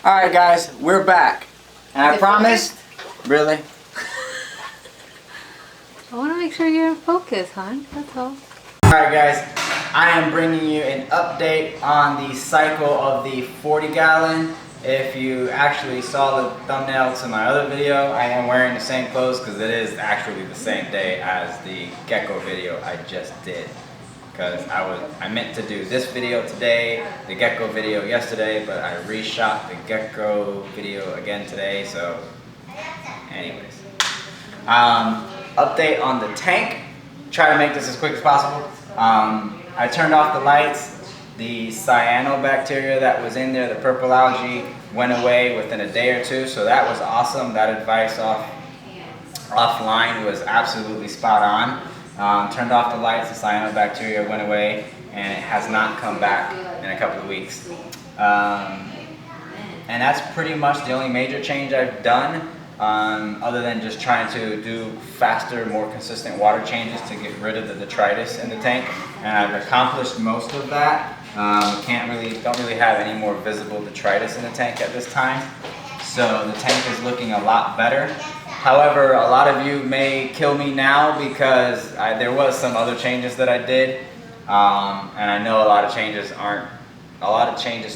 Alright guys, we're back. And I promised, really? I want to make sure you're in focus, hon. That's all. Alright guys, I am bringing you an update on the cycle of the 40 gallon. If you actually saw the thumbnail to my other video, I am wearing the same clothes because it is actually the same day as the gecko video I just did. Because I meant to do this video today, the gecko video yesterday, but I reshot the gecko video again today, so anyways. Update on the tank. Try to make this as quick as possible. I turned off the lights. The cyanobacteria that was in there, the purple algae, went away within a day or two, so that was awesome. That advice offline was absolutely spot on. Turned off the lights, the cyanobacteria went away, and it has not come back in a couple of weeks. And that's pretty much the only major change I've done, other than just trying to do faster, more consistent water changes to get rid of the detritus in the tank. And I've accomplished most of that. Don't really have any more visible detritus in the tank at this time. So the tank is looking a lot better. However, a lot of you may kill me now because there was some other changes that I did, and I know a lot of changes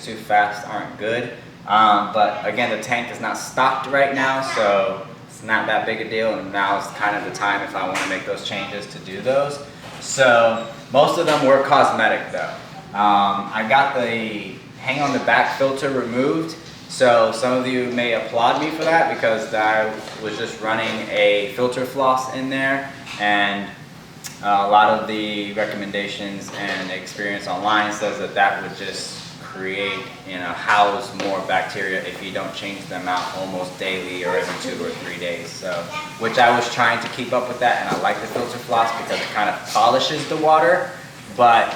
too fast aren't good. But again, the tank is not stocked right now, so it's not that big a deal, and now is kind of the time if I want to make those changes to do those. So most of them were cosmetic though. I got the hang on the back filter removed. So some of you may applaud me for that because I was just running a filter floss in there, and a lot of the recommendations and experience online says that that would just create, house more bacteria if you don't change them out almost daily or every 2 or 3 days. So, which I was trying to keep up with that, and I like the filter floss because it kind of polishes the water, but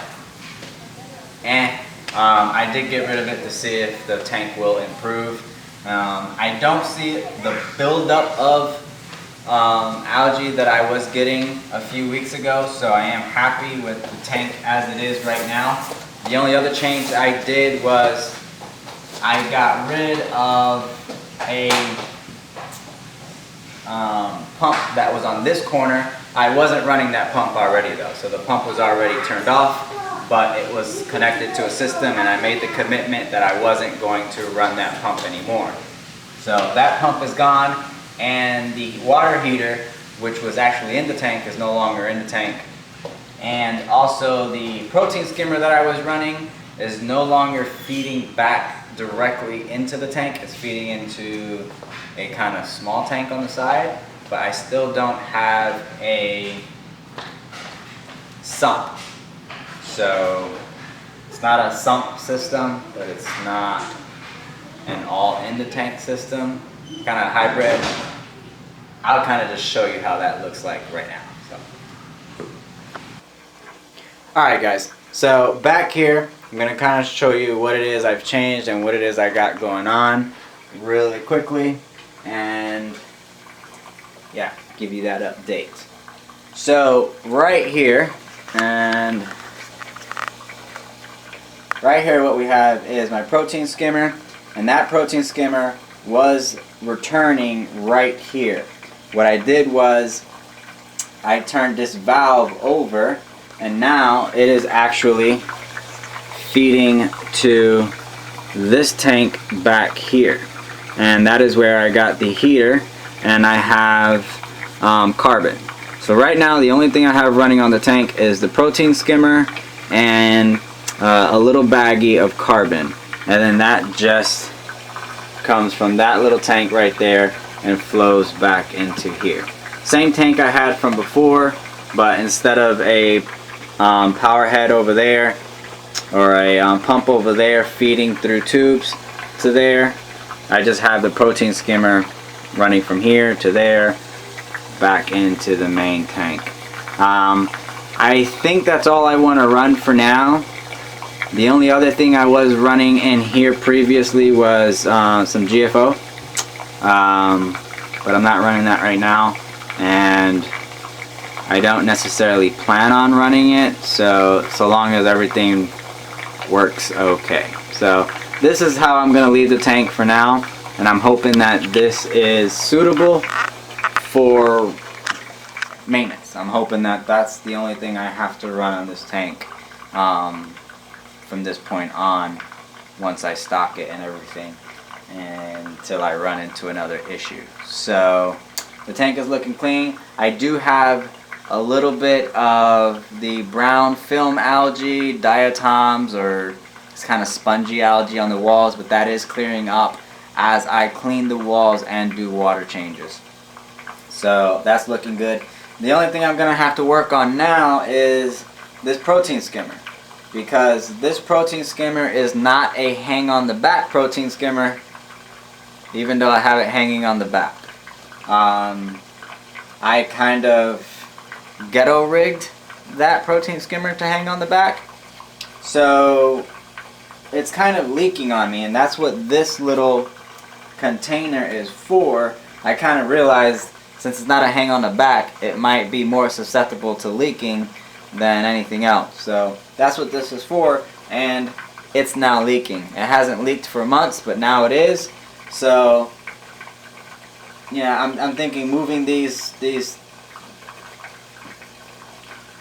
I did get rid of it to see if the tank will improve. I don't see the buildup of algae that I was getting a few weeks ago, so I am happy with the tank as it is right now. The only other change I did was I got rid of a pump that was on this corner. I wasn't running that pump already though, so the pump was already turned off, but it was connected to a system, and I made the commitment that I wasn't going to run that pump anymore. So that pump is gone, and the water heater, which was actually in the tank, is no longer in the tank. And also the protein skimmer that I was running is no longer feeding back directly into the tank. It's feeding into a kind of small tank on the side, but I still don't have a sump. So it's not a sump system, but it's not an all in the tank system, kind of hybrid. I'll kind of just show you how that looks like right now. Alright guys, so back here, I'm going to kind of show you what it is I've changed and what it is I got going on really quickly, and yeah, give you that update. So right here, what we have is my protein skimmer, and that protein skimmer was returning right here. What I did was I turned this valve over, and now it is actually feeding to this tank back here, and that is where I got the heater, and I have carbon. So right now the only thing I have running on the tank is the protein skimmer and a little baggie of carbon, and then that just comes from that little tank right there and flows back into here. Same tank I had from before, but instead of a power head over there or a pump over there feeding through tubes to there, I just have the protein skimmer running from here to there back into the main tank. I think that's all I want to run for now. The only other thing I was running in here previously was some GFO, but I'm not running that right now, and I don't necessarily plan on running it, so long as everything works okay. So this is how I'm gonna leave the tank for now, and I'm hoping that this is suitable for maintenance. I'm hoping that that's the only thing I have to run on this tank from this point on, once I stock it and everything, and until I run into another issue. So the tank is looking clean. I do have a little bit of the brown film algae, diatoms, or it's kind of spongy algae on the walls, but that is clearing up as I clean the walls and do water changes. So that's looking good. The only thing I'm gonna have to work on now is this protein skimmer, because this protein skimmer is not a hang on the back protein skimmer, even though I have it hanging on the back. I kind of ghetto rigged that protein skimmer to hang on the back, so it's kind of leaking on me, and that's what this little container is for. I kind of realized, since it's not a hang on the back, it might be more susceptible to leaking than anything else. So that's what this is for, and it's now leaking. It hasn't leaked for months, but now it is. So yeah, I'm thinking moving these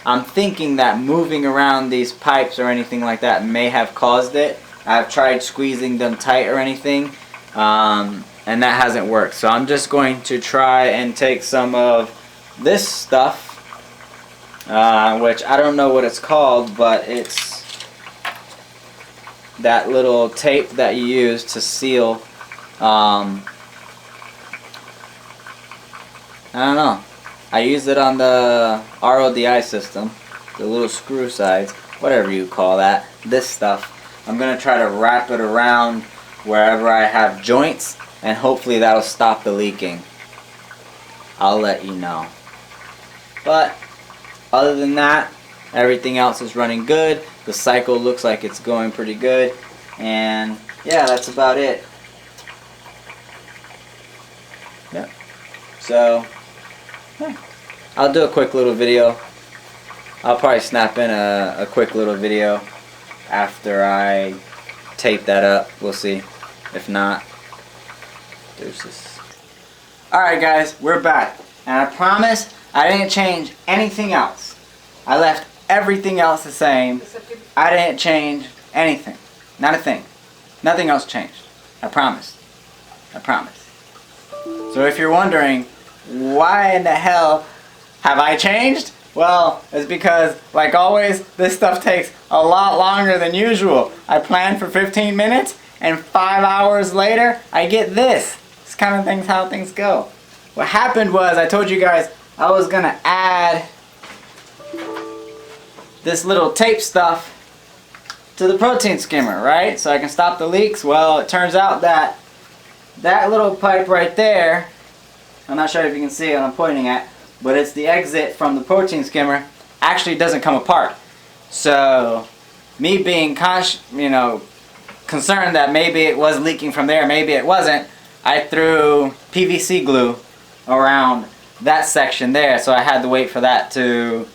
I'm thinking that moving around these pipes or anything like that may have caused it. I've tried squeezing them tight or anything, and that hasn't worked. So I'm just going to try and take some of this stuff, which I don't know what it's called, but it's that little tape that you use to seal, I don't know. I use it on the RODI system, the little screw sides, whatever you call that, this stuff. I'm going to try to wrap it around wherever I have joints, and hopefully that'll stop the leaking. I'll let you know. But other than that, everything else is running good. The cycle looks like it's going pretty good, and yeah, that's about it. Yep. So yeah. I'll do a quick little video. I'll probably snap in a quick little video after I tape that up. We'll see. If not, deuces. Alright guys, we're back. And I promise I didn't change anything else. I left everything else the same. I didn't change anything. Not a thing. Nothing else changed. I promise. I promise. So if you're wondering, why in the hell have I changed? Well, it's because, like always, this stuff takes a lot longer than usual. I planned for 15 minutes, and 5 hours later, I get this. It's kind of things how things go. What happened was, I told you guys I was gonna add this little tape stuff to the protein skimmer, right? So I can stop the leaks. Well, it turns out that that little pipe right there, I'm not sure if you can see it, I'm pointing at, but it's the exit from the protein skimmer, actually doesn't come apart. So me being concerned that maybe it was leaking from there, maybe it wasn't, I threw PVC glue around that section there, so I had to wait for that to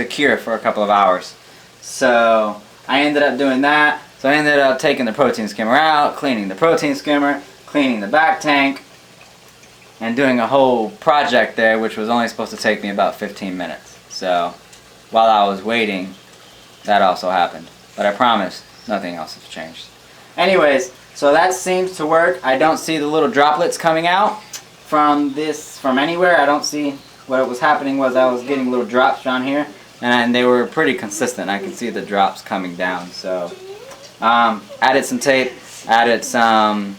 cure for a couple of hours. So I ended up doing that. So I ended up taking the protein skimmer out, cleaning the protein skimmer, cleaning the back tank, and doing a whole project there, which was only supposed to take me about 15 minutes. So while I was waiting, that also happened. But I promise, nothing else has changed. Anyways, so that seems to work. I don't see the little droplets coming out from anywhere. I don't see. What was happening was I was getting little drops down here, and they were pretty consistent. I can see the drops coming down. So added some tape, added some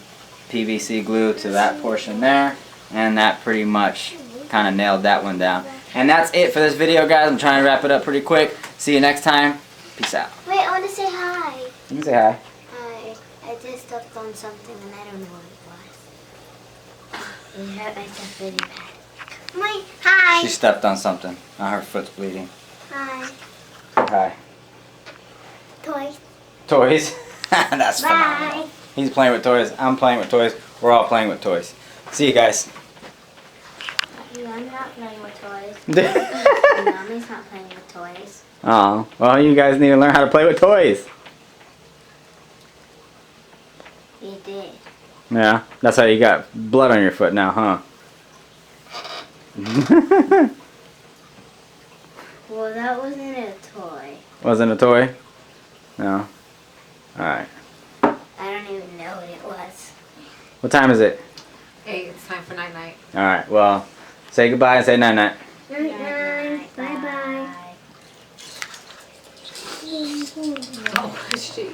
PVC glue to that portion there, and that pretty much kind of nailed that one down. And that's it for this video, guys. I'm trying to wrap it up pretty quick. See you next time. Peace out. Wait, I want to say hi. You can say hi. Hi. I just stepped on something and I don't know what it was. It hurt myself really bad. Hi. She stepped on something. Now her foot's bleeding. Hi. Hi. Toys. Toys? That's phenomenal. Bye. He's playing with toys. I'm playing with toys. We're all playing with toys. See you guys. I'm not playing with toys. Mommy's not playing with toys. Oh, well, you guys need to learn how to play with toys. You did. Yeah, that's how you got blood on your foot now, huh? Well, that wasn't a toy. Wasn't a toy? No. Alright. I don't even know what it was. What time is it? 8. It's time for night night. Alright, well, say goodbye and say night night. Night night. Bye bye. Oh, shit.